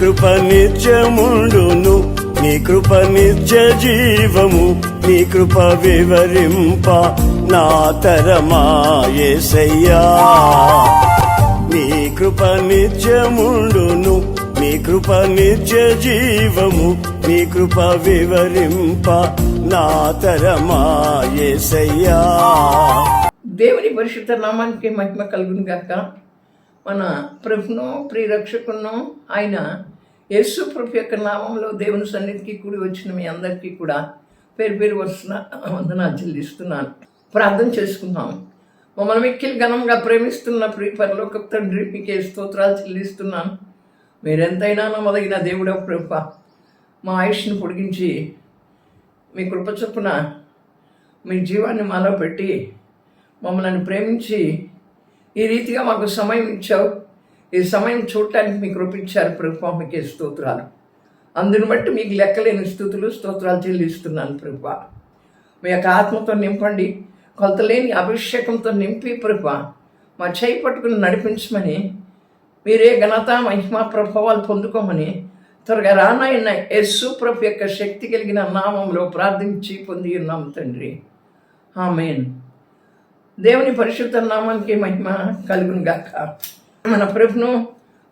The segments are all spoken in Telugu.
కృప నిత్యముండును, నీ కృప నిత్య జీవము, నీ కృప వివరింప నా తరమా యేసయ్యా. నీ కృప నిత్యముండును, నీ కృప నిత్య జీవము, నీ కృప వివరింప నా తరమా యేసయ్యా. దేవుని పరిశుద్ధ నామానికి మహిమ కలుగును గాక. మన ప్రభును ప్రియరక్షకును ఆయన యేసు ప్రభు యొక్క నామంలో దేవుని సన్నిధికి కూడి వచ్చిన మీ అందరికీ కూడా పేరు పేరు వస్తున్న వందనాలు చెల్లిస్తున్నాను. ప్రార్థన చేసుకుందాం. మమ్మల్ని మిక్కిలి ఘనంగా ప్రేమిస్తున్న ప్రియ పరలోక తండ్రి, మీకే స్తోత్రాలు చెల్లిస్తున్నాను. మీరెంతైనా నమ్మదగిన దేవుడు ప్రభు. మా ఆయుష్ను పొడిగించి మీ కృప చొప్పున మీ జీవాన్ని మాలో పెట్టి మమ్మల్ని ప్రేమించి ఈ రీతిగా మాకు సమయం ఇచ్చావు. ఈ సమయం చూడటానికి మీకు కృపించారు ప్రభు, మీకే స్తోత్రాలు. అందుని బట్టి మీకు లెక్కలేని స్తుతులు స్తోత్రాలు చెల్లిస్తున్నాను ప్రభు. మీ యొక్క ఆత్మతో నింపండి, కొలతలేని అభిషేకంతో నింపి ప్రభు మా చేయి పట్టుకుని నడిపించమని, మీరే ఘనత మహిమ ప్రభావాలు పొందుకోమని త్వరగా రానాయన యేసు ప్రభు యొక్క శక్తి కలిగిన నామంలో ప్రార్థించి పొంది ఉన్నాం తండ్రి. ఆమేన్. దేవుని పరిశుద్ధ నామానికి మహిమ కలుగును గాక. మన ప్రభును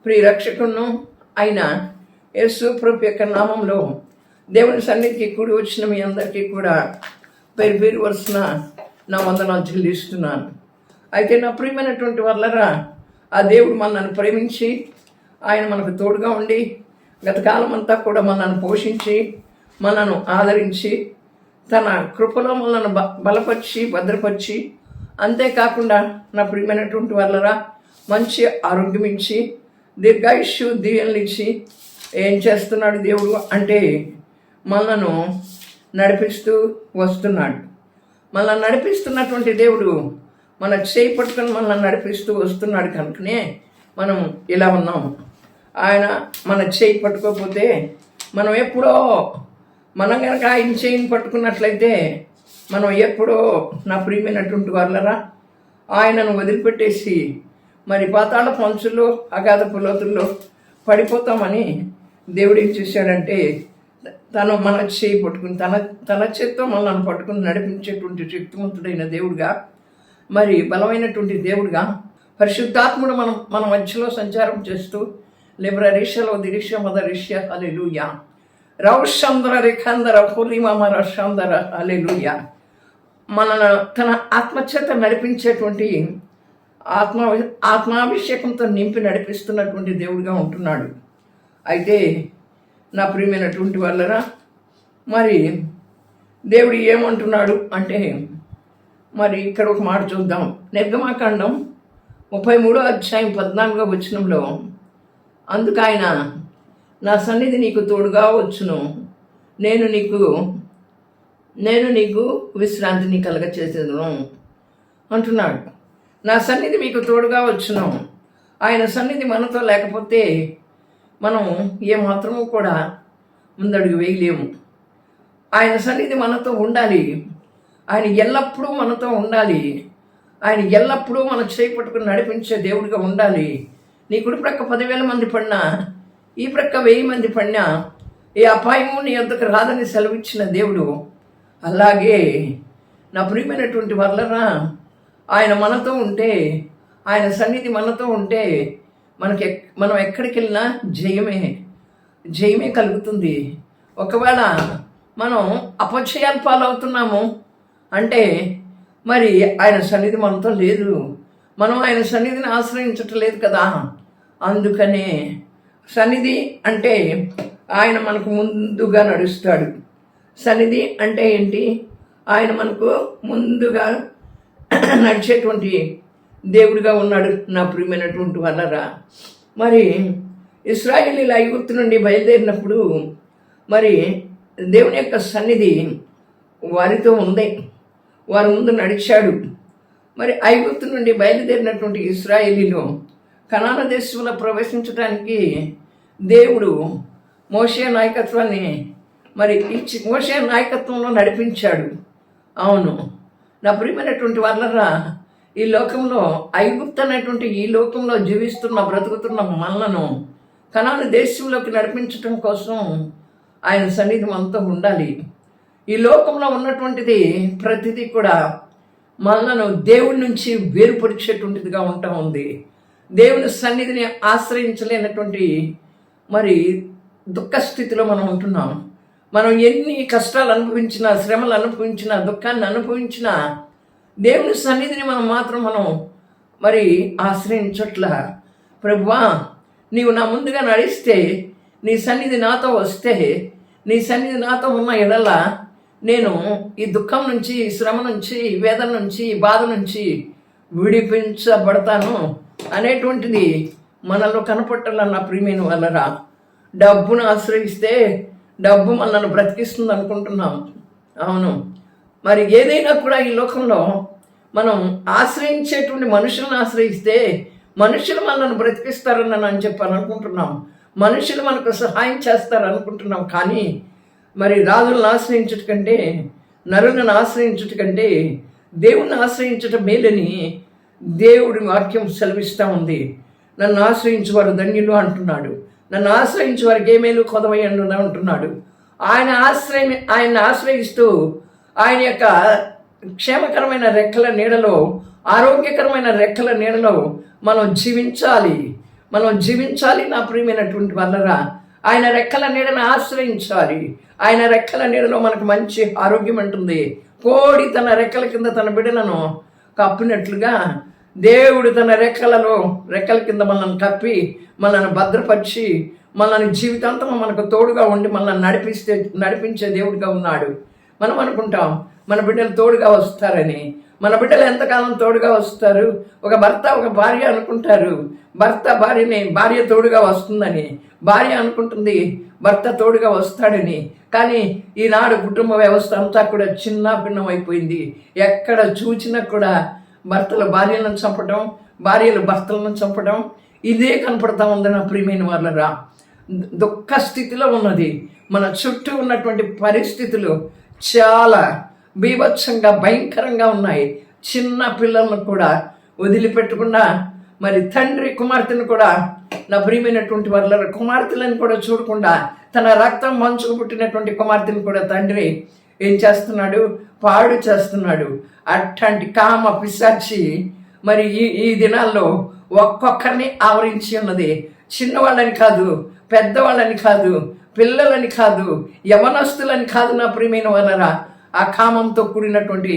ప్రియ రక్షకును అయిన యేసు ప్రభు యొక్క నామంలో దేవుని సన్నిధికి కూడి వచ్చిన మీ అందరికీ కూడా పేరు పేరు వరుసన నా వందనాలు చెల్లిస్తున్నాను. అయితే నా ప్రియమైనటువంటి వాళ్ళరా, ఆ దేవుడు మనల్ని ప్రేమించి ఆయన మనకు తోడుగా ఉండి గతకాలం అంతా కూడా మనల్ని పోషించి మనను ఆదరించి తన కృపలో మనల్ని బలపరిచి భద్రపరిచి, అంతేకాకుండా నా ప్రియమైనటువంటి వాళ్ళరా మంచి ఆరోగ్యం ఇచ్చి దీర్ఘాయుష్యు దీవెనలు ఇచ్చి ఏం చేస్తున్నాడు దేవుడు అంటే మనను నడిపిస్తూ వస్తున్నాడు. మనల్ని నడిపిస్తున్నటువంటి దేవుడు మన చేయి పట్టుకొని మనల్ని నడిపిస్తూ వస్తున్నాడు కనుకనే మనం ఇలా ఉన్నాము. ఆయన మన చేయి పట్టుకోకపోతే మనం ఎప్పుడో, మనం కనుక ఆయన చేయిని పట్టుకున్నట్లయితే మనం ఎప్పుడో నా ప్రియమైనటువంటి వాళ్ళరా ఆయనను వదిలిపెట్టేసి మరి పాతాళ పంచుల్లో అగాధ పులోతుల్లో పడిపోతామని దేవుడు ఏం చేశాడంటే తను మన చేయి పట్టుకుని తన చేత్తో మనల్ని పట్టుకుని నడిపించేటువంటి శక్తివంతుడైన దేవుడుగా, మరి బలమైనటువంటి దేవుడుగా పరిశుద్ధాత్ముడు మన మధ్యలో సంచారం చేస్తూ లిబ్రరీషలో దిరీష మదరీష హల్లెలూయా రౌషంద్ర రేఖాందర పూర్ణిమామ రషాందర హల్లెలూయా మన తన ఆత్మచేత నడిపించేటువంటి ఆత్మాభిషేకంతో నింపి నడిపిస్తున్నటువంటి దేవుడిగా ఉంటున్నాడు. అయితే నా ప్రియమైనటువంటి వాళ్ళరా, మరి దేవుడు ఏమంటున్నాడు అంటే మరి ఇక్కడ ఒక మాట చూద్దాం. నిర్గమాకాండం 33వ అధ్యాయం 14వ వచనంలో, అందుకు ఆయన నా సన్నిధి నీకు తోడుగా వచ్చును, నేను నీకు విశ్రాంతిని కలగచేసేదను అంటున్నాడు. నా సన్నిధి మీకు తోడుగా వచ్చును. ఆయన సన్నిధి మనతో లేకపోతే మనం ఏమాత్రము కూడా ముందడుగు వేయలేము. ఆయన సన్నిధి మనతో ఉండాలి. ఆయన ఎల్లప్పుడూ మనతో ఉండాలి. ఆయన ఎల్లప్పుడూ మన చేయి పట్టుకుని నడిపించే దేవుడిగా ఉండాలి. నీ కుడి ప్రక్క 10,000 మంది పడినా, ఈ ప్రక్క 1000 మంది పడినా ఏ అపాయము నీ యొద్దకు రాదని సెలవిచ్చిన దేవుడు, అలాగే నా ప్రియమైనటువంటి వాళ్ళరా ఆయన మనతో ఉంటే, ఆయన సన్నిధి మనతో ఉంటే మనం ఎక్కడికి వెళ్ళినా జయమే కలుగుతుంది. ఒకవేళ మనం అపచయాల పాలవుతున్నాము అంటే మరి ఆయన సన్నిధి మనతో లేదు, మనం ఆయన సన్నిధిని ఆశ్రయించటం లేదు కదా. అందుకనే సన్నిధి అంటే ఆయన మనకు ముందుగా నడుస్తాడు. సన్నిధి అంటే ఏంటి? ఆయన మనకు ముందుగా నడిచేటువంటి దేవుడిగా ఉన్నాడు. నా ప్రియమైనటువంటి వాళ్ళరా, మరి ఇశ్రాయేలీయులు ఐగుప్తు నుండి బయలుదేరినప్పుడు మరి దేవుని యొక్క సన్నిధి వారితో ఉంది, వారి ముందు నడిచాడు. మరి ఐగుప్తు నుండి బయలుదేరినటువంటి ఇశ్రాయేలీయులు కనాను దేశంలో ప్రవేశించడానికి దేవుడు మోషే నాయకత్వాన్ని మరి ఇచ్చి మోషే నాయకత్వంలో నడిపించాడు. అవును నా ప్రియమైనటువంటి వాళ్ళరా, ఈ లోకంలో ఐగుప్తు అనేటువంటి ఈ లోకంలో జీవిస్తున్న బ్రతుకుతున్న మనలను కనాను దేశంలోకి నడిపించటం కోసం ఆయన సన్నిధి మనతో ఉండాలి. ఈ లోకంలో ఉన్నటువంటిది ప్రతిదీ కూడా మనలను దేవుడి నుంచి వేరుపరిచేటువంటిదిగా ఉంటా ఉంది. దేవుని సన్నిధిని ఆశ్రయించలేనటువంటి మరి దుఃఖ స్థితిలో మనం ఉంటున్నాం. మనం ఎన్ని కష్టాలు అనుభవించినా, శ్రమలు అనుభవించినా, దుఃఖాన్ని అనుభవించినా దేవుని సన్నిధిని మనం మరి ఆశ్రయించట్ల. ప్రభువా, నీవు నా ముందుగా నడిస్తే, నీ సన్నిధి నాతో వస్తే, నీ సన్నిధి నాతో ఉన్న ఎడల నేను ఈ దుఃఖం నుంచి, ఈ శ్రమ నుంచి, ఈ వేదన నుంచి, ఈ బాధ నుంచి విడిపించబడతాను అనేటువంటిది మనలో కనపట్టాల. నా ప్రియమైన వాళ్ళరా, డబ్బును ఆశ్రయిస్తే డబ్బు మనల్ని బ్రతికిస్తుంది అనుకుంటున్నాం. అవును, మరి ఏదైనా కూడా ఈ లోకంలో మనం ఆశ్రయించేటువంటి మనుషులను ఆశ్రయిస్తే మనుషులు మనల్ని బ్రతికిస్తారని అని చెప్పాను అనుకుంటున్నాం. మనుషులు మనకు సహాయం చేస్తారు అనుకుంటున్నాం. కానీ మరి రాజులను ఆశ్రయించుట కంటే, నరులను ఆశ్రయించుట కంటే దేవుణ్ణి ఆశ్రయించటం మేలని దేవుడి వాక్యం సెలవిస్తూ ఉంది. నన్ను ఆశ్రయించేవారు ధన్యులు అంటున్నాడు. నన్ను ఆశ్రయించే వారికి ఏ మేలు కొదవయ్యండు అంటున్నాడు. ఆయన ఆశ్రయిస్తూ ఆయన యొక్క క్షేమకరమైన రెక్కల నీడలో, ఆరోగ్యకరమైన రెక్కల నీడలో మనం జీవించాలి. నా ప్రియమైనటువంటి వాళ్ళరా, ఆయన రెక్కల నీడను ఆశ్రయించాలి. ఆయన రెక్కల నీడలో మనకు మంచి ఆరోగ్యం ఉంటుంది. కోడి తన రెక్కల కింద తన బిడ్డలను కప్పినట్లుగా దేవుడు తన రెక్కల కింద మనల్ని కప్పి, మనల్ని భద్రపరిచి, మనల్ని జీవితాంతం మనకు తోడుగా ఉండి మనల్ని నడిపించే దేవుడిగా ఉన్నాడు. మనం అనుకుంటాం మన బిడ్డలు తోడుగా వస్తారని. మన బిడ్డలు ఎంతకాలం తోడుగా వస్తారు? ఒక భర్త ఒక భార్య అనుకుంటారు భార్య తోడుగా వస్తుందని, భార్య అనుకుంటుంది భర్త తోడుగా వస్తాడని. కానీ ఈనాడు కుటుంబ వ్యవస్థ అంతా కూడా చిన్న భిన్నం అయిపోయింది. ఎక్కడ చూసినా కూడా భర్తలు భార్యలను చంపడం, భార్యలు భర్తలను చంపడం, ఇదే కనపడతా ఉంది. నా ప్రియమైన వాళ్ళరా, దుఃఖ స్థితిలో ఉన్నది. మన చుట్టూ ఉన్నటువంటి పరిస్థితులు చాలా బీభత్సంగా, భయంకరంగా ఉన్నాయి. చిన్న పిల్లలను కూడా వదిలిపెట్టకుండా, మరి తండ్రి కుమార్తెను కూడా, నా ప్రియమైనటువంటి వాళ్ళ కుమార్తెలను కూడా చూడకుండా, తన రక్తం మంచుకు పుట్టినటువంటి కుమార్తెను కూడా తండ్రి ఏం చేస్తున్నాడు? పాడు చేస్తున్నాడు. అట్లాంటి కామ పిశాచి మరి ఈ దినాల్లో ఒక్కొక్కరిని ఆవరించి ఉన్నది. చిన్నవాళ్ళని కాదు, పెద్దవాళ్ళని కాదు, పిల్లలని కాదు, యవనస్తులని కాదు. నా ప్రియమైన వాళ్ళరా, ఆ కామంతో కూడినటువంటి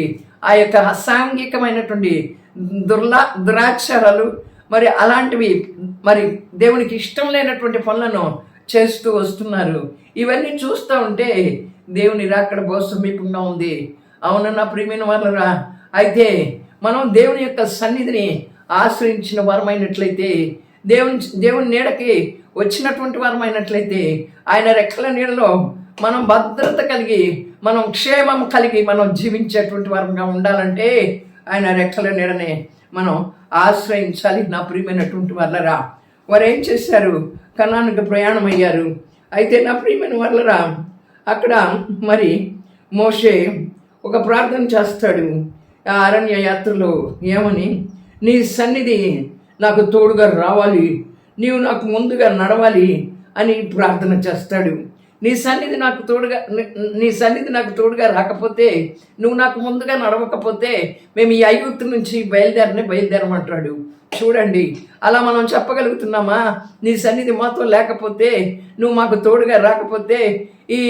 ఆ యొక్క అసాంఘికమైనటువంటి దురాచారాలు, మరి అలాంటివి, మరి దేవునికి ఇష్టం లేనటువంటి పనులను చేస్తూ వస్తున్నారు. ఇవన్నీ చూస్తూ ఉంటే దేవుని రాకడ బహు సమీపంగా ఉంది. అవునన్నా ప్రియమైన వాళ్ళరా, అయితే మనం దేవుని యొక్క సన్నిధిని ఆశ్రయించిన వారమైనట్లయితే, దేవుని నీడకి వచ్చినటువంటి వారమైనట్లయితే, ఆయన రెక్కల నీడలో మనం భద్రత కలిగి, మనం క్షేమం కలిగి మనం జీవించేటువంటి వారంగా ఉండాలంటే ఆయన రెక్కల నీడనే మనం ఆశ్రయించాలి. నా ప్రియమైనటువంటి వాళ్ళరా, వారు ఏం చేశారు? కనానుకు ప్రయాణం అయ్యారు. అయితే నా ప్రియమైన వాళ్ళరా, అక్కడ మరి మోషే ఒక ప్రార్థన చేస్తాడు ఆ అరణ్య యాత్రలో. ఏమని? నీ సన్నిధి నాకు తోడుగా రావాలి, నీవు నాకు ముందుగా నడవాలి అని ప్రార్థన చేస్తాడు. నీ సన్నిధి నాకు తోడుగా రాకపోతే, నువ్వు నాకు ముందుగా నడవకపోతే మేము ఈ ఐగుప్తు నుంచి బయలుదేరమంటాడు. చూడండి, అలా మనం చెప్పగలుగుతున్నామా? నీ సన్నిధి మాతో లేకపోతే, నువ్వు మాకు తోడుగా రాకపోతే ఈ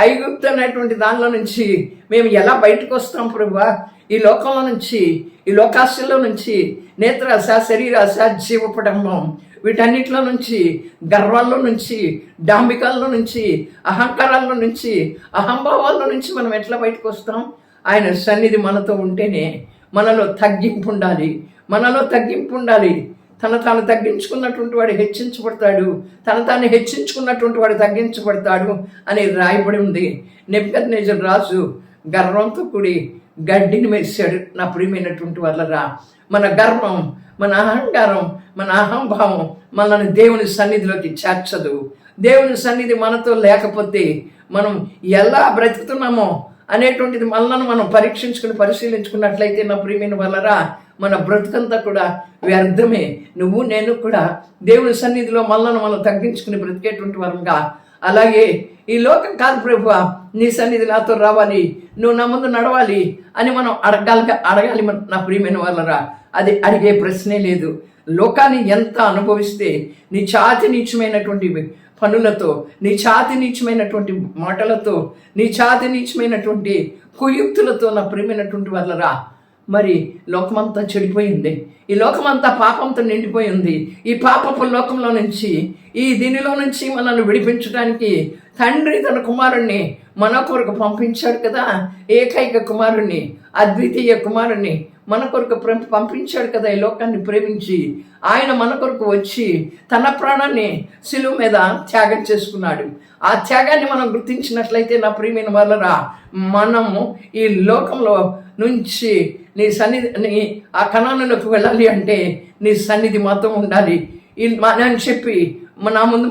ఐగుప్తు అనేటువంటి దానిలో నుంచి మేము ఎలా బయటకు వస్తాం ప్రభువా? ఈ లోకంలో నుంచి, ఈ లోకాశలో నుంచి, నేత్రాశ, శరీరాశ, జీవపటంబం, వీటన్నిటిలో నుంచి, గర్వాల్లో నుంచి, డాంబికాల్లో నుంచి, అహంకారాల్లో నుంచి, అహంభావాల్లో నుంచి మనం ఎట్లా బయటకు వస్తాం? ఆయన సన్నిధి మనతో ఉంటేనే మనలో తగ్గింపు ఉండాలి. తాను తగ్గించుకున్నటువంటి వాడు హెచ్చించబడతాడు, తాను హెచ్చించుకున్నటువంటి వాడు తగ్గించబడతాడు అని రాయబడి ఉంది. నెబుకద్నెజరు రాజు గర్వంతో కూడి గడ్డిని మెరిశాడు. నా ప్రియమైనటువంటి వాళ్ళరా, మన గర్వం, మన అహంకారం, మన అహంభావం మనల్ని దేవుని సన్నిధిలోకి చేర్చదు. దేవుని సన్నిధి మనతో లేకపోతే మనం ఎలా బ్రతుకుతున్నామో అనేటువంటిది మనల్ని మనం పరిశీలించుకున్నట్లయితే, నా ప్రియమైన వాళ్ళరా, మన బ్రతుకంతా కూడా వ్యర్థమే. నువ్వు నేను కూడా దేవుని సన్నిధిలో మనం తగ్గించుకుని బ్రతికేటువంటి వరంగా, అలాగే ఈ లోకం కాదు ప్రభువా, నీ సన్నిధి నాతో రావాలి, నువ్వు నా ముందు నడవాలి అని మనం అడగాలి నా ప్రియమైన వాళ్ళరా. అది అడిగే ప్రశ్నే లేదు. లోకాన్ని ఎంత అనుభవిస్తే నీ చాతి నీచమైనటువంటి పనులతో, నీ చాతి నీచమైనటువంటి మాటలతో, నీ చాతి నీచమైనటువంటి కుయుక్తులతో నా ప్రియమైనటువంటి వాళ్ళరా, మరి లోకమంతా చెడిపోయింది. ఈ లోకమంతా పాపంతో నిండిపోయింది. ఈ పాపపు లోకంలో నుంచి, దీనిలో నుంచి మనల్ని విడిపించడానికి తండ్రి తన కుమారుణ్ణి మన కొరకు పంపించాడు కదా. ఏకైక కుమారుణ్ణి, అద్వితీయ కుమారుణ్ణి మన కొరకు పంపించాడు కదా. ఈ లోకాన్ని ప్రేమించి ఆయన మన కొరకు వచ్చి తన ప్రాణాన్ని శిలువ మీద త్యాగం చేసుకున్నాడు. ఆ త్యాగాన్ని మనం గుర్తించినట్లయితే నా ప్రియమైన వాళ్ళరా, మనము ఈ లోకంలో నుంచి నీ సన్నిధి, ఆ కణానులకు వెళ్ళాలి అంటే నీ సన్నిధి మాత్రం ఉండాలి అని చెప్పి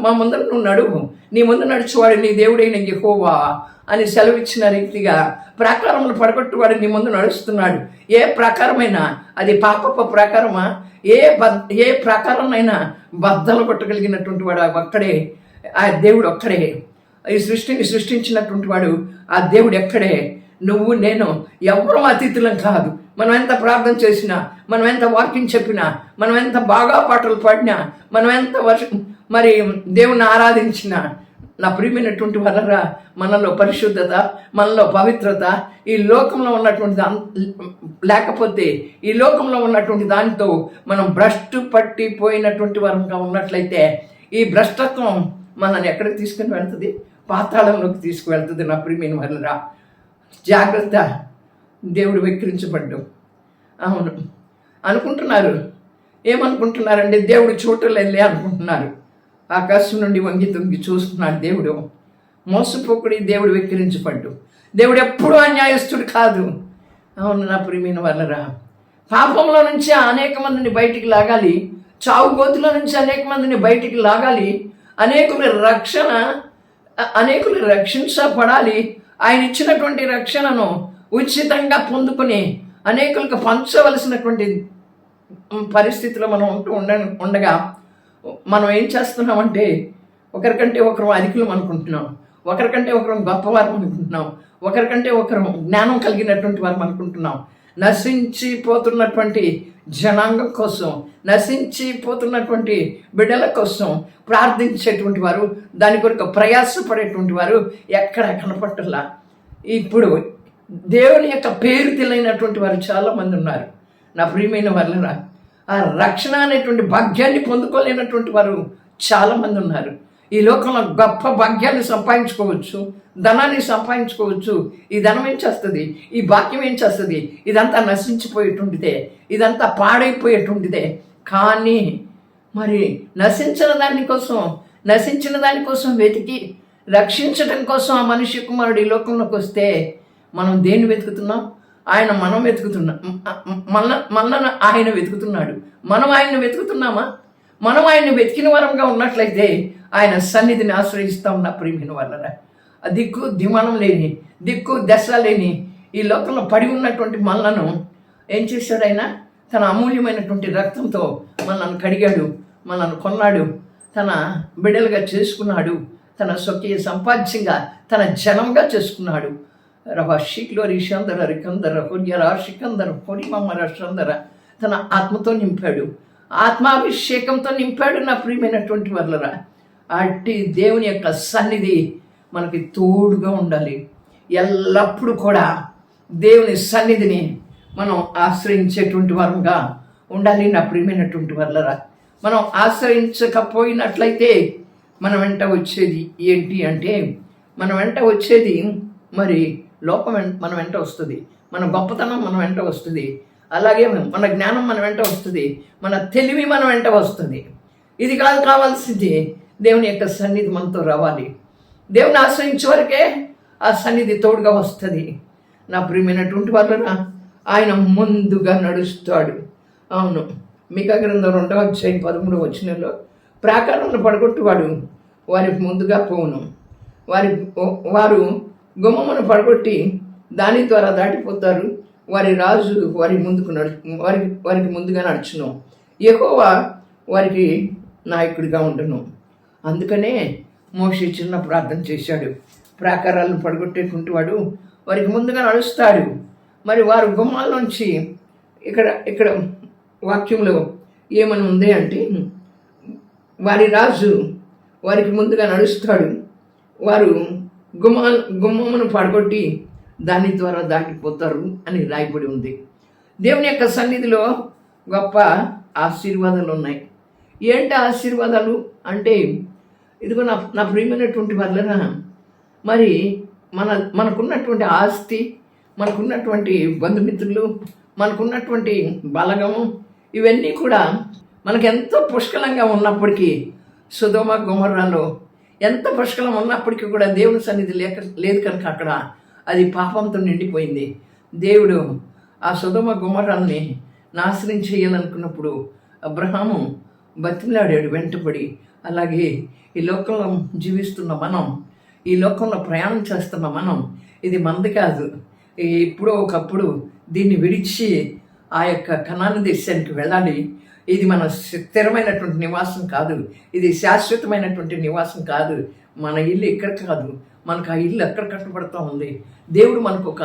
మా ముందర నువ్వు నడువు, నీ ముందు నడిచేవాడు నీ దేవుడైన యెహోవా అని సెలవిచ్చిన రీతిగా ప్రాకారములు పడగొట్టువాడు నీ ముందు నడుస్తున్నాడు. ఏ ప్రాకారమైనా అది పాపపు ప్రాకారమా, ఏ ప్రాకారంనైనా బద్దలు కొట్టగలిగినటువంటి వాడు ఒక్కడే, ఆ దేవుడు ఒక్కడే. ఈ సృష్టిని సృష్టించినటువంటి వాడు ఆ దేవుడు ఎక్కడే. నువ్వు నేను ఎవరూ అతిథులం కాదు. మనం ఎంత ప్రార్థన చేసినా, మనం ఎంత వాక్యం చెప్పినా, మనం ఎంత బాగా పాటలు పాడినా, మనం ఎంత మరి దేవుని ఆరాధించినా, నా ప్రియమైనటువంటి వాళ్ళరా, మనలో పరిశుద్ధత, మనలో పవిత్రత ఈ లోకంలో ఉన్నటువంటి లేకపోతే, ఈ లోకంలో ఉన్నటువంటి దానితో మనం భ్రష్టు పట్టిపోయినటువంటి వారంగా ఉన్నట్లయితే, ఈ భ్రష్టత్వం మనల్ని ఎక్కడికి తీసుకుని వెళ్తుంది? పాతాళంలోకి తీసుకువెళ్తుంది. నా ప్రియమైన వాళ్ళరా, జాగ్రత్త. దేవుడు వెక్కిరించబడ్డు. అవును అనుకుంటున్నారు. ఏమనుకుంటున్నారండి? దేవుడు చూడలేదులే అనుకుంటున్నారు. ఆకాశం నుండి వంగి తొంగి చూస్తున్నాడు దేవుడు. మోసపోకుడి దేవుడు వెక్కిరించబడ్డు. దేవుడు ఎప్పుడూ అన్యాయస్తుడు కాదు. అవును నా ప్రియమైన వాళ్ళరా, పాపంలో నుంచి అనేక మందిని బయటికి లాగాలి, చావు గోతులో నుంచి అనేక మందిని బయటికి లాగాలి, అనేకులు రక్షించబడాలి. ఆయన ఇచ్చినటువంటి రక్షణను ఉచితంగా పొందుకుని అనేకులకు పంచవలసినటువంటి పరిస్థితిలో మనం ఉండగా మనం ఏం చేస్తున్నామంటే, ఒకరికంటే ఒకరు అధికులం అనుకుంటున్నాం, ఒకరికంటే ఒకరు గొప్పవారు అనుకుంటున్నాం, ఒకరికంటే ఒకరు జ్ఞానం కలిగినటువంటి వారు అనుకుంటున్నాం. నశించిపోతున్నటువంటి జనాంగం కోసం, నశించిపోతున్నటువంటి బిడ్డల కోసం ప్రార్థించేటువంటి వారు, దాని కొరకు ప్రయాసపడేటువంటి వారు ఎక్కడ కనపట్టలా. ఇప్పుడు దేవుని యొక్క పేరు తెలియనటువంటి వారు చాలామంది ఉన్నారు. నా ప్రియమైన వాళ్ళరా, ఆ రక్షణ అనేటువంటి భాగ్యాన్ని పొందుకోలేనటువంటి వారు చాలామంది ఉన్నారు. ఈ లోకంలో గొప్ప భాగ్యాన్ని సంపాదించుకోవచ్చు, ధనాన్ని సంపాదించుకోవచ్చు. ఈ ధనం ఏం చేస్తుంది? ఈ భాగ్యం ఏం చేస్తుంది? ఇదంతా నశించిపోయేటువంటిదే, ఇదంతా పాడైపోయేటువంటిదే. కానీ మరి నశించిన దానికోసం వెతికి రక్షించడం కోసం ఆ మనిషి కుమారుడు ఈ లోకంలోకి వస్తే మనం దేన్ని వెతుకుతున్నాం? మనం వెతుకుతున్నాం. మనల్ని ఆయన వెతుకుతున్నాడు. మనం ఆయన్ని వెతుకుతున్నామా? మనం ఆయన్ని వెతికిన వరంగా ఉన్నట్లయితే ఆయన సన్నిధిని ఆశ్రయిస్తా ఉన్న ప్రియమైన వాళ్ళరా, దిక్కు దిమానం లేని, దిక్కు దశ లేని ఈ లోకంలో పడి ఉన్నటువంటి మనలను ఏం చేశాడు? ఆయన తన అమూల్యమైనటువంటి రక్తంతో మనల్ని కడిగాడు, మనల్ని కొన్నాడు, తన బిడ్డలుగా చేసుకున్నాడు, తన స్వకీయ సంపాద్యంగా తన జనంగా చేసుకున్నాడు. రవశిక్లో రిషందర రికందర కొరియర షికందర పొడిమమ్మర షందర తన ఆత్మతో నింపాడు, ఆత్మాభిషేకంతో నింపాడు. నా ప్రియమైనటువంటి వాళ్ళరా, అట్టి దేవుని యొక్క సన్నిధి మనకి తోడుగా ఉండాలి. ఎల్లప్పుడూ కూడా దేవుని సన్నిధిని మనం ఆశ్రయించేటువంటి వారంగా ఉండాలి. నా ప్రియమైనటువంటి వాళ్ళరా, మనం ఆశ్రయించకపోయినట్లయితే మన వెంట వచ్చేది ఏంటి అంటే, మన వెంట వచ్చేది మరి లోపం మన వెంట వస్తుంది, మన గొప్పతనం మన వెంట వస్తుంది, అలాగే మన జ్ఞానం మన వెంట వస్తుంది, మన తెలివి మన వెంట వస్తుంది. ఇది కాదు కావాల్సింది. దేవుని యొక్క సన్నిధి మనతో రావాలి. దేవుని ఆశ్రయించే వరకే ఆ సన్నిధి తోడుగా వస్తుంది. నా ప్రియమైనటువంటి వాళ్ళరా, ఆయన ముందుగా నడుస్తాడు. అవును, మీకా గ్రంథం 2వ అధ్యాయం 13వ వచనంలో, ప్రాకారంలో పడగొట్టువాడు వారి ముందుగా పోవును, వారు గుమ్మమును పడగొట్టి దాని ద్వారా దాటిపోతారు, వారి రాజు వారికి ముందుగా నడుచును. యెహోవా వారికి నాయకుడిగా ఉండును. అందుకనే మోషే చిన్న ప్రార్థన చేశాడు. ప్రాకారాలను పడగొట్టేటువంటి వాడు వారికి ముందుగా నడుస్తాడు. మరి వారు గుమ్మాల్లోంచి ఇక్కడ వాక్యంలో ఏమని ఉంది అంటే, వారి రాజు వారికి ముందుగా నడుస్తాడు, వారు గుమ్మమును పడగొట్టి దాని ద్వారా దాటిపోతారు అని రాయబడి ఉంది. దేవుని యొక్క సన్నిధిలో గొప్ప ఆశీర్వాదాలు ఉన్నాయి. ఏంటి ఆశీర్వాదాలు అంటే, ఇదిగో నా ప్రియమైనటువంటి వల్ల మరి మనకున్నటువంటి ఆస్తి, మనకున్నటువంటి బంధుమిత్రులు, మనకున్నటువంటి బలగము, ఇవన్నీ కూడా మనకెంతో పుష్కలంగా ఉన్నప్పటికీ, సొదొమ గొమొర్రాలో ఎంత పుష్కలం ఉన్నప్పటికీ కూడా దేవుని సన్నిధి లేదు కనుక అక్కడ అది పాపంతో నిండిపోయింది. దేవుడు ఆ సొదొమ గొమొర్రాల్ని నాశనం చేయాలనుకున్నప్పుడు అబ్రహాము బతిమలాడాడు వెంటపడి. అలాగే ఈ లోకంలో జీవిస్తున్న మనం, ఈ లోకంలో ప్రయాణం చేస్తున్న మనం, ఇది మనది కాదు. ఎప్పుడో ఒకప్పుడు దీన్ని విడిచి ఆ యొక్క కనాను దేశానికి వెళ్ళాలి. ఇది మన స్థిరమైనటువంటి నివాసం కాదు, ఇది శాశ్వతమైనటువంటి నివాసం కాదు. మన ఇల్లు ఇక్కడ కాదు, మనకు ఆ ఇల్లు ఎక్కడ కట్టబడుతూ ఉంది. దేవుడు మనకు ఒక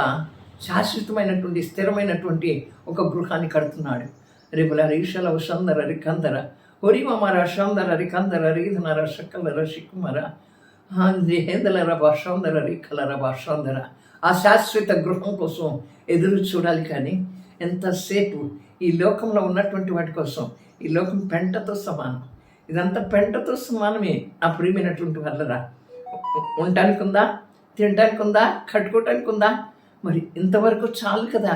శాశ్వతమైనటువంటి స్థిరమైనటువంటి ఒక గృహాన్ని కడుతున్నాడు. రేపుల రీషల సుందర రికందర ఒరిమర సుందర రికందర రీధనర శక్కలర శిక్కుమర హేదలర భాషందర రికలర భాషందర. ఆ శాశ్వత గృహం కోసం ఎదురు చూడాలి. కానీ ఎంతసేపు ఈ లోకంలో ఉన్నటువంటి వాటి కోసం, ఈ లోకం పెంటతో సమానం, ఇదంతా పెంటతో సమానమే. ఆ ప్రియమైనటువంటి వాళ్ళరా, ఉండటానికి ఉందా, తినడానికి ఉందా, కట్టుకోవటానికి ఉందా? మరి ఇంతవరకు చాలు కదా,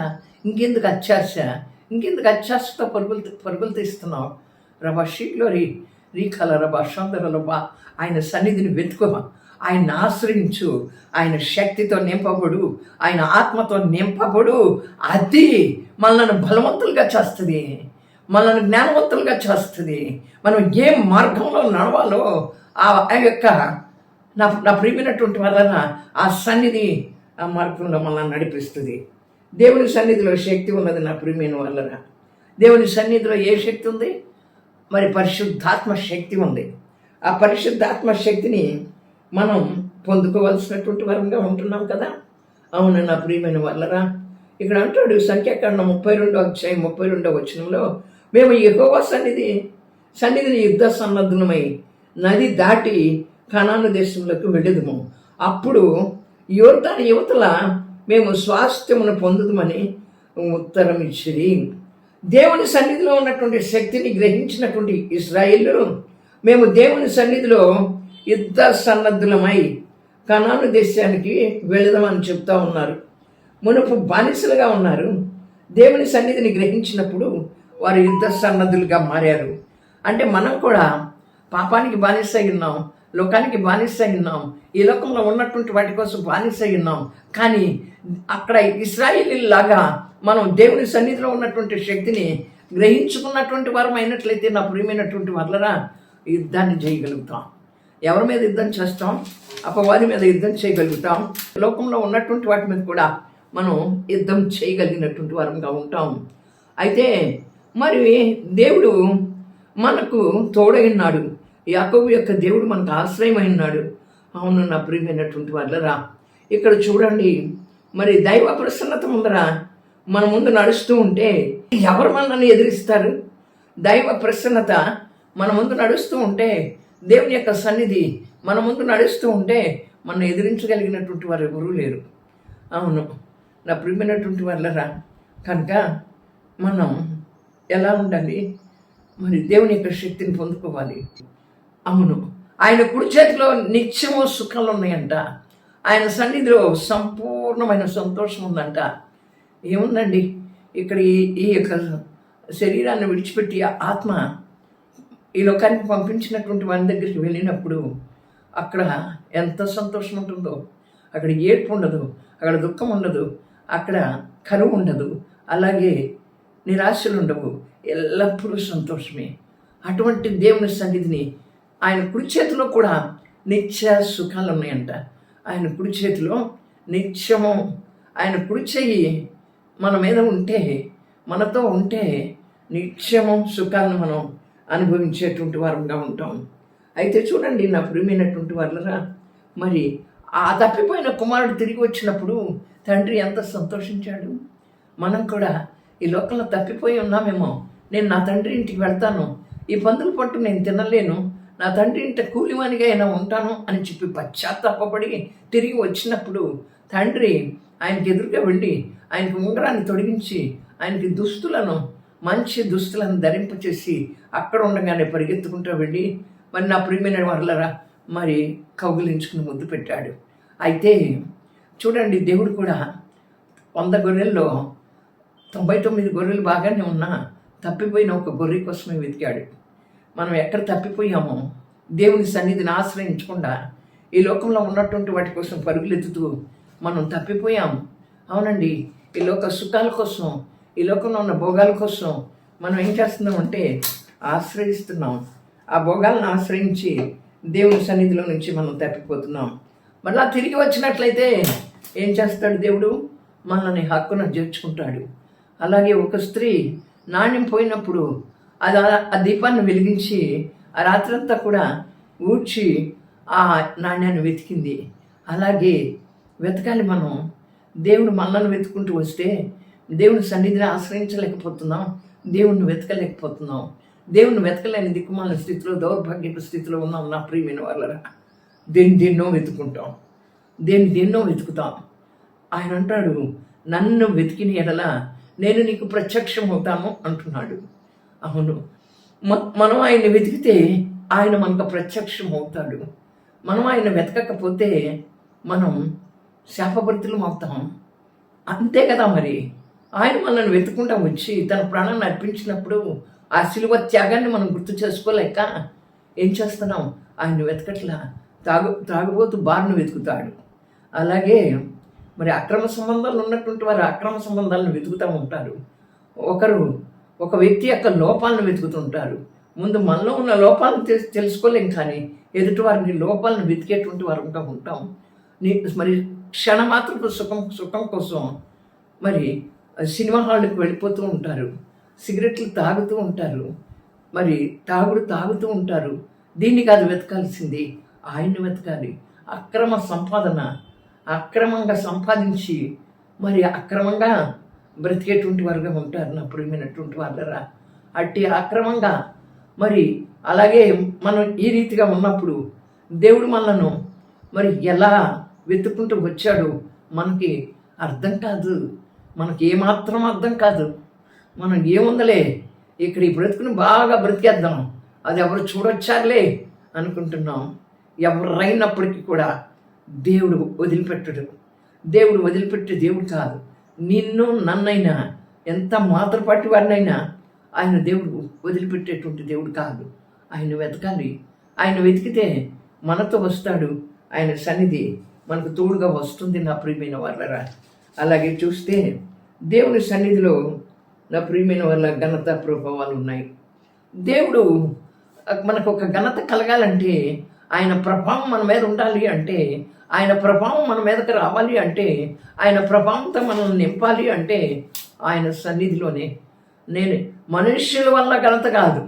ఇంకెందుకు అత్యాశతో పరుగులు తీస్తున్నావు? రభషీలో రీకల రభాషందరలో ఆయన సన్నిధిని వెతుకో, ఆయన ఆశ్రయించు, ఆయన శక్తితో నింపబడు, ఆయన ఆత్మతో నింపబడు. అది మనల్ని బలవంతులుగా చేస్తుంది, మనల్ని జ్ఞానవంతులుగా చేస్తుంది. మనం ఏ మార్గంలో నడవాలో ఆ యొక్క నా ప్రియమైనటువంటి వలన ఆ సన్నిధి ఆ మార్గంలో మనల్ని నడిపిస్తుంది. దేవుని సన్నిధిలో శక్తి ఉన్నది నా ప్రియమైన వలన. దేవుని సన్నిధిలో ఏ శక్తి ఉంది? మరి పరిశుద్ధాత్మ శక్తి ఉంది. ఆ పరిశుద్ధాత్మ శక్తిని మనం పొందుకోవాల్సినటువంటి వరంగా ఉంటున్నాం కదా. అవును నా ప్రియమైన వల్లరా, ఇక్కడ అంటాడు సంఖ్యాకాండం 32 వచనంలో, మేము యెహోవా సన్నిధిని యుద్ధ సన్నద్ధులమై నది దాటి కనాను దేశంలోకి వెళ్ళదుము. అప్పుడు యోర్దాను యువతల మేము స్వాస్థ్యమును పొందుదమని ఉత్తరం ఇచ్చిరి. దేవుని సన్నిధిలో ఉన్నటువంటి శక్తిని గ్రహించినటువంటి ఇశ్రాయేలు, మేము దేవుని సన్నిధిలో యుద్ధ సన్నద్ధులమై కనాను దేశానికి వెళదామని చెప్తా ఉన్నారు. మునుపు బానిసలుగా ఉన్నారు. దేవుని సన్నిధిని గ్రహించినప్పుడు వారు యుద్ధ సన్నద్ధులుగా మారారు. అంటే మనం కూడా పాపానికి బానిస అయి ఉన్నాం, లోకానికి బానిస అయి ఉన్నాం, ఈ లోకంలో ఉన్నటువంటి వాటి కోసం బానిస అయి ఉన్నాం. కానీ అక్కడ ఇశ్రాయేలీలాగా మనం దేవుని సన్నిధిలో ఉన్నటువంటి శక్తిని గ్రహించుకున్నటువంటి వారం అయినట్లయితే నా ప్రియమైనటువంటి వాళ్ళరా, యుద్ధాన్ని చేయగలుగుతాం. ఎవరి మీద యుద్ధం చేస్తాం? అపవాది మీద యుద్ధం చేయగలుగుతాం. లోకంలో ఉన్నటువంటి వాటి మీద కూడా మనం యుద్ధం చేయగలిగినటువంటి వారంగా ఉంటాం. అయితే మరి దేవుడు మనకు తోడైనాడు. యాకోబు యొక్క దేవుడు మనకు ఆశ్రయమైనాడు. అవును నా ప్రియమైనటువంటి వాళ్ళరా, ఇక్కడ చూడండి, మరి దైవ ప్రసన్నత ముందరా మన ముందు నడుస్తూ ఉంటే ఎవరు మనల్ని ఎదిరిస్తారు? దైవ ప్రసన్నత మన ముందు నడుస్తూ ఉంటే, దేవుని యొక్క సన్నిధి మన ముందు నడుస్తూ ఉంటే మనం ఎదిరించగలిగినటువంటి వారు ఎవరూ లేరు. అవును నా ప్రియమైనటువంటి వాళ్ళరా, కనుక మనం ఎలా ఉండాలి? మరి దేవుని యొక్క శక్తిని పొందుకోవాలి. అవును, ఆయన కుడి చేతిలో నిత్యము సుఖాలు ఉన్నాయంట. ఆయన సన్నిధిలో సంపూర్ణమైన సంతోషం ఉందంట. ఏముందండి ఇక్కడ ఈ యొక్క శరీరాన్ని విడిచిపెట్టి ఆత్మ ఈ లోకానికి పంపించినటువంటి వారి దగ్గరికి వెళ్ళినప్పుడు అక్కడ ఎంత సంతోషం ఉంటుందో. అక్కడ ఏడ్పు ఉండదు, అక్కడ దుఃఖం ఉండదు, అక్కడ కరువు ఉండదు, అలాగే నిరాశలు ఉండవు, ఎల్లప్పుడూ సంతోషమే. అటువంటి దేవుని సన్నిధిని ఆయన కుడి చేతిలో కూడా నిత్య సుఖాలు ఉన్నాయంట. ఆయన కుడి చేతిలో నిత్యము, ఆయన కుడి చెయ్యి మన మీద ఉంటే, మనతో ఉంటే నిత్యము సుఖాలను మనం అనుభవించేటువంటి వారంగా ఉంటాం. అయితే చూడండి నా ప్రియమైనటువంటి వాళ్ళరా, మరి ఆ తప్పిపోయిన కుమారుడు తిరిగి వచ్చినప్పుడు తండ్రి ఎంత సంతోషించాడు. మనం కూడా ఈ లోకంలో తప్పిపోయి ఉన్నామేమో, నేను నా తండ్రి ఇంటికి వెళ్తాను, ఈ పందుల పట్టు నేను తినలేను, నా తండ్రి ఇంట కూలివానిగా అయినా ఉంటాను అని చెప్పి పశ్చాత్తాపడి తిరిగి వచ్చినప్పుడు తండ్రి ఆయనకి ఎదురుగా వెళ్ళి ఆయనకు ఉంగరాన్ని తొడిగించి ఆయనకి మంచి దుస్తులను ధరింపచేసి అక్కడ ఉండగానే పరిగెత్తుకుంటూ వెళ్ళి మరి నా ప్రియమైన వాళ్ళరా మరి కౌగిలించుకుని ముద్దు పెట్టాడు. అయితే చూడండి, దేవుడు కూడా 100 గొర్రెల్లో 99 గొర్రెలు బాగానే ఉన్నా తప్పిపోయిన ఒక గొర్రె కోసమే వెతికాడు. మనం ఎక్కడ తప్పిపోయామో దేవుని సన్నిధిని ఆశ్రయించకుండా ఈ లోకంలో ఉన్నటువంటి వాటి కోసం పరుగులెత్తుతూ మనం తప్పిపోయాము. అవునండి, ఈ లోక సుఖాల కోసం, ఈ లోకంలో ఉన్న భోగాల కోసం మనం ఏం చేస్తున్నామంటే ఆశ్రయిస్తున్నాం. ఆ భోగాలను ఆశ్రయించి దేవుని సన్నిధిలో నుంచి మనం తప్పిపోతున్నాం. మళ్ళా తిరిగి వచ్చినట్లయితే ఏం చేస్తాడు దేవుడు? మనల్ని హక్కున చేర్చుకుంటాడు. అలాగే ఒక స్త్రీ నాణ్యం పోయినప్పుడు ఆ దీపాన్ని వెలిగించి ఆ రాత్రంతా కూడా ఊడ్చి ఆ నాణ్యాన్ని వెతికింది. అలాగే వెతకాలి మనం. దేవుడు మనల్ని వెతుకుంటూ వస్తే దేవుని సన్నిధిని ఆశ్రయించలేకపోతున్నాం, దేవుణ్ణి వెతకలేకపోతున్నాం. దేవుణ్ణి వెతకలేని దిక్కుమాలిన స్థితిలో, దౌర్భాగ్యపు స్థితిలో ఉన్నాం నా ప్రియమైన వాళ్ళరా. దేన్నో వెతుకుంటాం, దేన్నో వెతుకుతాం. ఆయన అంటాడు, నన్ను వెతికిన ఎడల నేను నీకు ప్రత్యక్షం అవుతాను అంటున్నాడు. అవును, మనం ఆయన్ని వెతికితే ఆయన మనకు ప్రత్యక్షం అవుతాడు. మనం ఆయన వెతకకపోతే మనం శాపభరితులం అవుతాం. అంతే కదా మరి. ఆయన మనల్ని వెతుకుంటా వచ్చి తన ప్రాణాన్ని అర్పించినప్పుడు ఆ శిలువ త్యాగాన్ని మనం గుర్తు చేసుకోలేక ఏం చేస్తున్నాం? ఆయన్ని వెతకట్లా, తాగుబోతు బారును వెతుకుతాడు. అలాగే మరి అక్రమ సంబంధాలు ఉన్నటువంటి వారు అక్రమ సంబంధాలను వెతుకుతూ ఉంటారు. ఒక వ్యక్తి యొక్క లోపాలను వెతుకుతుంటారు. ముందు మనలో ఉన్న లోపాలను తెలుసుకోలేం, కానీ ఎదుటి వారిని లోపాలను వెతికేటువంటి వారుగా ఉంటాం. మరి క్షణమాత్రపు సుఖం కోసం మరి సినిమా హాల్కి వెళ్ళిపోతూ ఉంటారు, సిగరెట్లు తాగుతూ ఉంటారు, మరి తాగుతూ ఉంటారు. దీన్ని కాదు వెతకాల్సింది, ఆయన్ని వెతకాలి. అక్రమంగా సంపాదించి మరి అక్రమంగా బ్రతికేటువంటి వారుగా ఉంటారు నా ప్రియమైనటువంటి వాళ్ళరా. అట్టి అక్రమంగా మరి అలాగే మనం ఈ రీతిగా ఉన్నప్పుడు దేవుడు మనలను మరి ఎలా వెతుక్కుంటూ వచ్చాడో మనకి అర్థం కాదు, మనకి ఏమాత్రం అర్థం కాదు. మనం ఏముందలే ఇక్కడ ఈ బ్రతుకుని బాగా బ్రతికేద్దాం, అది ఎవరు చూడొచ్చారులే అనుకుంటున్నాం. ఎవరైనప్పటికీ కూడా దేవుడు వదిలిపెట్టడు. దేవుడు వదిలిపెట్టే దేవుడు కాదు. నిన్ను నన్నైనా ఎంత మాత్రపాటి వారినైనా ఆయన దేవుడు వదిలిపెట్టేటువంటి దేవుడు కాదు. ఆయన వెతకాలి. ఆయన వెతికితే మనతో వస్తాడు. ఆయన సన్నిధి మనకు తోడుగా వస్తుంది నా ప్రియమైన వాళ్ళరా. అలాగే చూస్తే దేవుని సన్నిధిలో నా ప్రియమైన వాళ్ళ ఘనత ప్రభావాలు ఉన్నాయి. దేవుడు మనకు ఒక ఘనత కలగాలంటే, ఆయన ప్రభావం మన మీద ఉండాలి అంటే, ఆయన ప్రభావం మన మీదకి రావాలి అంటే, ఆయన ప్రభావంతో మనల్ని నింపాలి అంటే ఆయన సన్నిధిలోనే. మనుష్యుల వల్ల ఘనత కాదు,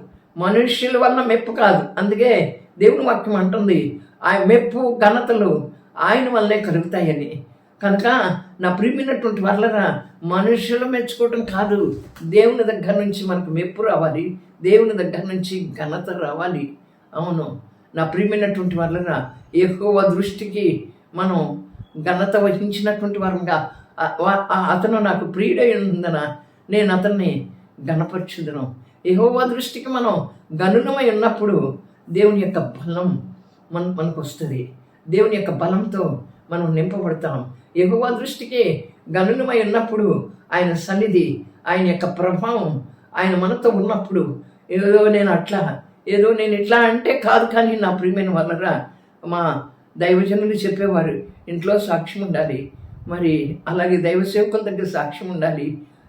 మనుష్యుల వల్ల మెప్పు కాదు. అందుకే దేవుని వాక్యం అంటుంది, ఆయన మెప్పు ఘనతలు ఆయన వల్లే కలుగుతాయని. కనుక నా ప్రియమైనటువంటి వాళ్ళరా, మనుషులు మెచ్చుకోవటం కాదు, దేవుని దగ్గర నుంచి మనకు మెప్పు రావాలి, దేవుని దగ్గర నుంచి ఘనత రావాలి. అవును నా ప్రియమైనటువంటి వాళ్ళరా, యెహోవా దృష్టికి మనం ఘనత వహించినటువంటి వారంగా అతను నాకు ప్రియుడై ఉందన నేను అతన్ని ఘనపరచుదును. యెహోవా దృష్టికి మనం గనులమై ఉన్నప్పుడు దేవుని యొక్క బలం మనకు వస్తుంది. దేవుని యొక్క బలంతో మనం నింపబడతాం. యెహోవా దృష్టికి గనులమై ఉన్నప్పుడు ఆయన సన్నిధి, ఆయన యొక్క ప్రభావం ఆయన మనతో ఉన్నప్పుడు ఏదో నేను ఇట్లా అంటే కాదు. కానీ నా ప్రియమైన వాళ్ళరా, మా దైవజనులు చెప్పేవారు, ఇంట్లో సాక్ష్యం ఉండాలి, మరి అలాగే దైవ సేవకుల దగ్గర సాక్ష్యం ఉండాలి,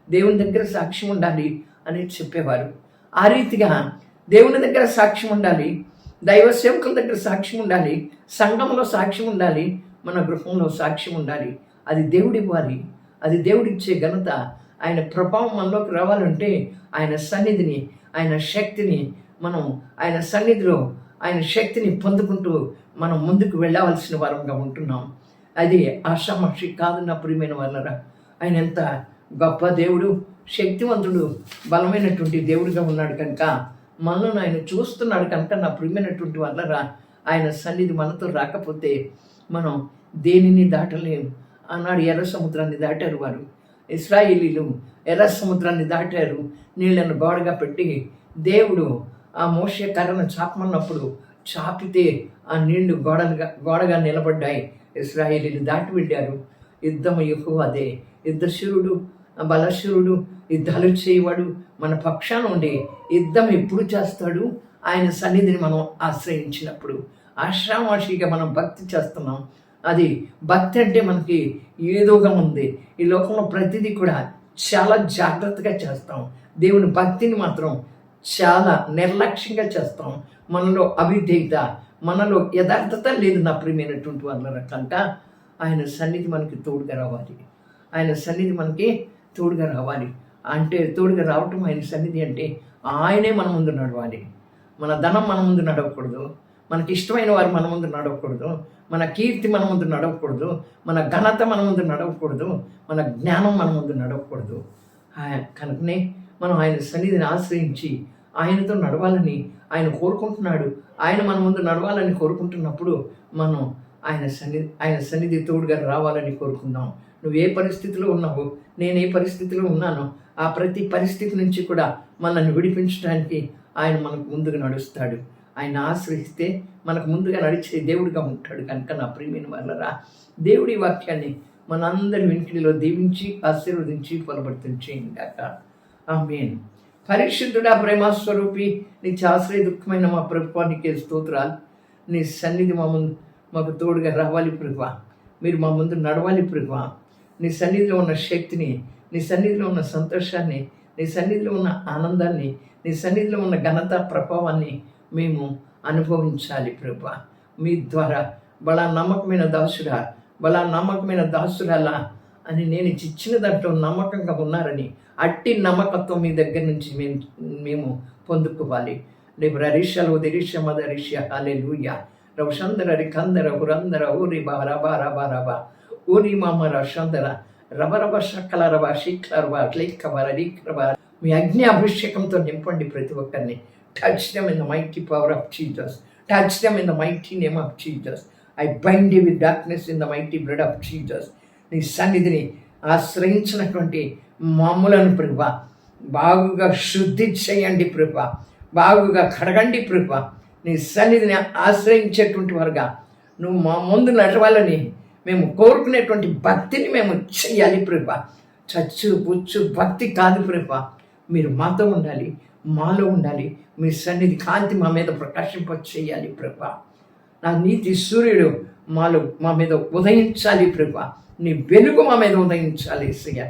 దేవుని దగ్గర సాక్ష్యం ఉండాలి అని చెప్పేవారు. ఆ రీతిగా దేవుని దగ్గర సాక్ష్యం ఉండాలి, దైవ సేవకుల దగ్గర సాక్ష్యం ఉండాలి, సంఘంలో సాక్ష్యం ఉండాలి, మన గృహంలో సాక్ష్యం ఉండాలి. అది దేవుడి ఇవ్వాలి, అది దేవుడిచ్చే ఘనత, ఆయన ప్రభావం మనలోకి రావాలంటే ఆయన సన్నిధిని, ఆయన శక్తిని మనం ఆయన సన్నిధిలో ఆయన శక్తిని పొందుకుంటూ మనం ముందుకు వెళ్ళవలసిన వారంగా ఉంటున్నాం. అది ఆషామాషి కాదు నా ప్రియమైన వాళ్ళరా. ఆయన ఎంత గొప్ప దేవుడు, శక్తివంతుడు, బలమైనటువంటి దేవుడిగా ఉన్నాడు కనుక మనల్ని ఆయన చూస్తున్నాడు కనుక నా ప్రియమైనటువంటి వాళ్ళరా, ఆయన సన్నిధి మనతో రాకపోతే మనం దేనిని దాటలేము. ఆనాడు ఎర్ర సముద్రాన్ని దాటారు వారు, ఇశ్రాయేలీలు ఎర్ర సముద్రాన్ని దాటారు. నీళ్లను గోడగా పెట్టి దేవుడు ఆ మోషే కర్రను చాపమన్నప్పుడు చాపితే ఆ నీళ్లు గోడగా నిలబడ్డాయి. ఇశ్రాయేలీలు దాటి వెళ్ళారు. యుద్ధము యెహోవాదే, యుద్ధశూరుడు, బలశూరుడు, యుద్ధాలు చేయవాడు మన పక్షాన ఉండి యుద్ధం ఎప్పుడు చేస్తాడు? ఆయన సన్నిధిని మనం ఆశ్రయించినప్పుడు. ఆషామాషిగా మనం భక్తి చేస్తున్నాం. అది భక్తి అంటే మనకి ఏదోగా ఉంది. ఈ లోకంలో ప్రతిదీ కూడా చాలా జాగ్రత్తగా చేస్తాం. దేవుని భక్తిని మాత్రం చాలా నిర్లక్ష్యంగా చేస్తాం. మనలో అవిధేయత, మనలో యథార్థత లేదు నా ప్రియమైనటువంటి వాళ్ళ కనుక ఆయన సన్నిధి మనకి తోడుగా రావాలి. ఆయన సన్నిధి మనకి తోడుగా రావాలి. అంటే తోడుగా రావటం ఆయన సన్నిధి అంటే ఆయనే మన ముందు నడవాలి. మన ధనం మన ముందు నడవకూడదు, మనకి ఇష్టమైన వారు మన ముందు నడవకూడదు, మన కీర్తి మన ముందు నడవకూడదు, మన ఘనత మన ముందు నడవకూడదు, మన జ్ఞానం మన ముందు నడవకూడదు. కనుకనే మనం ఆయన సన్నిధిని ఆశ్రయించి ఆయనతో నడవాలని ఆయన కోరుకుంటున్నాడు. ఆయన మన ముందు నడవాలని కోరుకుంటున్నప్పుడు మనం ఆయన సన్నిధి తోడుగా రావాలని కోరుకుందాం. నువ్వు ఏ పరిస్థితిలో ఉన్నావో, నేను ఏ పరిస్థితిలో ఉన్నానో, ఆ ప్రతి పరిస్థితి నుంచి కూడా మనల్ని విడిపించడానికి ఆయన మనకు ముందుగా నడుస్తాడు. ఆయన ఆశ్రయిస్తే మనకు ముందుగా నడిచే దేవుడిగా ఉంటాడు. కనుక నా ప్రియమైన వాళ్ళరా, దేవుడి వాక్యాన్ని మనందరి వెనుకడిలో దీవించి ఆశీర్వదించి బలపడుతుంది గాక. ఆమేన్. పరిశుద్ధుడా, ప్రేమస్వరూపి, నీ ఆశ్రయ దుఃఖమైన మా ప్రభువా, నీకే స్తోత్రాలు. నీ సన్నిధి మాకు తోడుగా రావాలి ప్రభువా. మీరు మా ముందు నడవాలి ప్రభువా. నీ సన్నిధిలో ఉన్న శక్తిని, నీ సన్నిధిలో ఉన్న సంతోషాన్ని, నీ సన్నిధిలో ఉన్న ఆనందాన్ని, నీ సన్నిధిలో ఉన్న ఘనత ప్రభావాన్ని మేము అనుభవించాలి ప్రభువా. మీ ద్వారా బలా నమ్మకమైన దాసుడా, బలా నమ్మకమైన దాసురాలా అని నేను ఇచ్చిన దాంట్లో నమ్మకంగా ఉన్నారని అట్టి నమ్మకత్వం మీ దగ్గర నుంచి మేము పొందుకోవాలి. రేపు రరీషలో దిరీష మదరీష హల్లెలూయా. రవశందర రికందర హురందర ఊరి బారబా ఊరి మామ రషందర రబరబ షక్కల రబ శిక్లరబ క్లిక్కబర రిక్రబ. మీ అగ్ని అభిషేకంతో నింపండి ప్రతి ఒక్కరిని. Touch them in the mighty power of Jesus. Touch them in the mighty name of Jesus. I bind you with darkness in the mighty blood of Jesus. నీ సన్నిధిని ఆశ్రయించినటువంటి మామూలను ప్రభువా బాగుగా శుద్ధి చేయండి ప్రభువా, బాగుగా కడగండి ప్రభువా. నీ సన్నిధిని ఆశ్రయించేటువంటి వారుగా నువ్వు మా ముందు నడవాలని మేము కోరుకునేటువంటి భక్తిని మేము చెయ్యాలి ప్రభువా. చచ్చు పుచ్చు భక్తి కాదు ప్రభువా. మీరు మాతో ఉండాలి, మాలో ఉండాలి. మీ సన్నిధి కాంతి మా మీద ప్రకాశింప చేయాలి ప్రభువా. నా నీతి సూర్యుడు మా మీద ఉదయించాలి ప్రభువా. నీ వెలుగు మా మీద ఉదయించాలి యేసయ్య.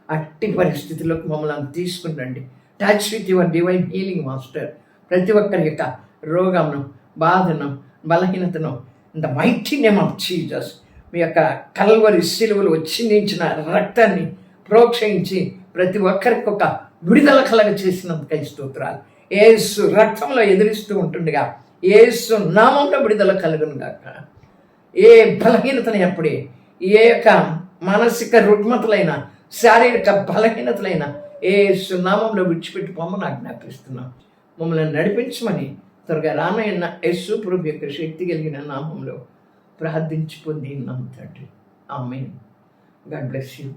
అట్టి పరిస్థితుల్లోకి మమ్మల్ని తీసుకుంటండి. Touch with your divine healing master. ప్రతి ఒక్కరి యొక్క రోగమును, బాధను, బలహీనతను in the mighty name of Jesus మీ యొక్క కల్వరి శిలువలో చిందించిన రక్తాన్ని ప్రోక్షయించి ప్రతి ఒక్కరికి ఒక విడుదల కలగ చేసినందుకై స్తోత్రాలు. యేసు రక్తంలో ఎదిరిస్తూ ఉంటుండగా యేసు నామంలో విడుదల కలుగును గాక. ఏ బలహీనతని అప్పుడే, ఏ యొక్క మానసిక రుగ్మతలైన, శారీరక బలహీనతలైన యేసు నామంలో విడిచిపెట్టి పొమ్మని ఆజ్ఞాపిస్తున్నాం. మమ్మల్ని నడిపించమని త్వరగా రానయ్యన్న యేసు ప్రభు యొక్క శక్తి కలిగిన నామంలో ప్రార్థించి పొంది ఉన్నాం తండ్రి. ఆమేన్. God bless you.